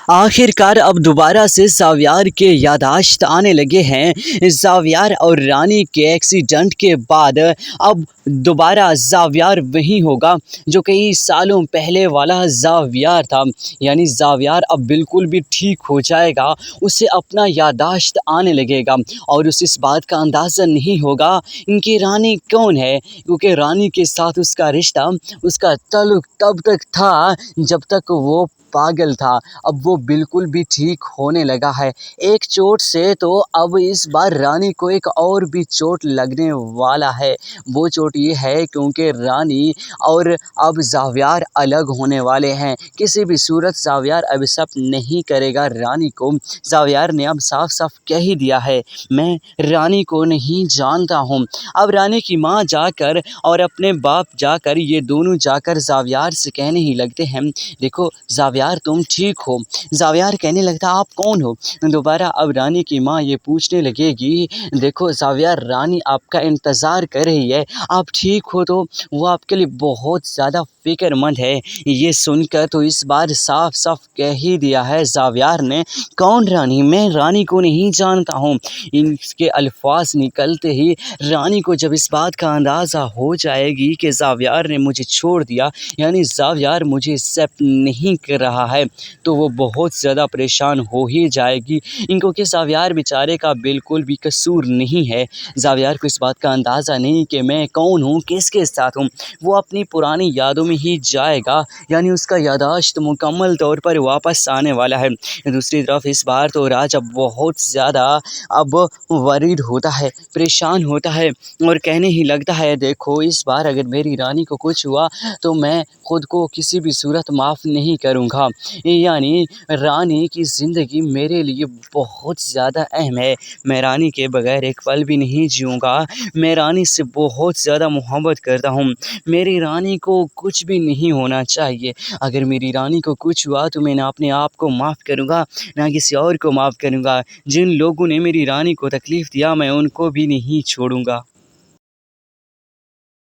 आखिरकार अब दोबारा से ज़ावियार के याददाश्त आने लगे हैं। ज़ावियार और रानी के एक्सीडेंट के बाद अब दोबारा ज़ावियार वही होगा जो कई सालों पहले वाला ज़ावियार था। यानी ज़ावियार अब बिल्कुल भी ठीक हो जाएगा, उसे अपना याददाश्त आने लगेगा और उसे इस बात का अंदाज़ा नहीं होगा इनकी रानी कौन है, क्योंकि रानी के साथ उसका रिश्ता, उसका ताल्लुक तब तक था जब तक वो पागल था। अब वो बिल्कुल भी ठीक होने लगा है। एक चोट से तो अब इस बार रानी को एक और भी चोट लगने वाला है। वो चोट ये है क्योंकि रानी और अब ज़ावियार अलग होने वाले हैं। किसी भी सूरत ज़ावियार अब एक्सेप्ट नहीं करेगा रानी को। ज़ावियार ने अब साफ साफ कह ही दिया है, मैं रानी को नहीं जानता हूँ। अब रानी की माँ जाकर और अपने बाप जाकर, ये दोनों जाकर ज़ावियार से कहने ही लगते हैं, देखो ज़ावियार तुम ठीक हो। ज़ावियार कहने लगता, आप कौन हो? दोबारा अब रानी की माँ ये पूछने लगेगी, देखो ज़ावियार, रानी आपका इंतज़ार कर रही है, आप ठीक हो तो वो आपके लिए बहुत ज़्यादा फ़िक्रमंद है। ये सुनकर तो इस बार साफ साफ कह ही दिया है ज़ावियार ने, कौन रानी? मैं रानी को नहीं जानता हूँ। इनके अल्फाज निकलते ही रानी को जब इस बात का अंदाज़ा हो जाएगी कि ज़ावियार ने मुझे छोड़ दिया, यानी ज़ावियार मुझे एक्सेप्ट नहीं कर रहा है, तो वो बहुत ज़्यादा परेशान हो ही जाएगी। इनको कि ज़ावियार बेचारे का बिल्कुल भी कसूर नहीं है। ज़ावियार को इस बात का अंदाज़ा नहीं कि मैं कौन हूँ, किसके साथ हूँ। वो अपनी पुरानी यादों में ही जाएगा, यानी उसका याददाश्त मुकम्मल तौर पर वापस आने वाला है। दूसरी तरफ इस बार तो राजा बहुत ज़्यादा अब वरीड होता है, परेशान होता है और कहने ही लगता है, देखो इस बार अगर मेरी रानी को कुछ हुआ तो मैं ख़ुद को किसी भी सूरत माफ़ नहीं करूँगा। यानी रानी की ज़िंदगी मेरे लिए बहुत ज़्यादा अहम है। मैं रानी के बगैर एक पल भी नहीं जीऊँगा। मैं रानी से बहुत ज़्यादा मोहब्बत करता हूँ। मेरी रानी को कुछ भी नहीं होना चाहिए। अगर मेरी रानी को कुछ हुआ तो मैं ना अपने आप को माफ़ करूँगा, ना किसी और को माफ़ करूँगा। जिन लोगों ने मेरी रानी को तकलीफ़ दिया, मैं उनको भी नहीं छोड़ूँगा।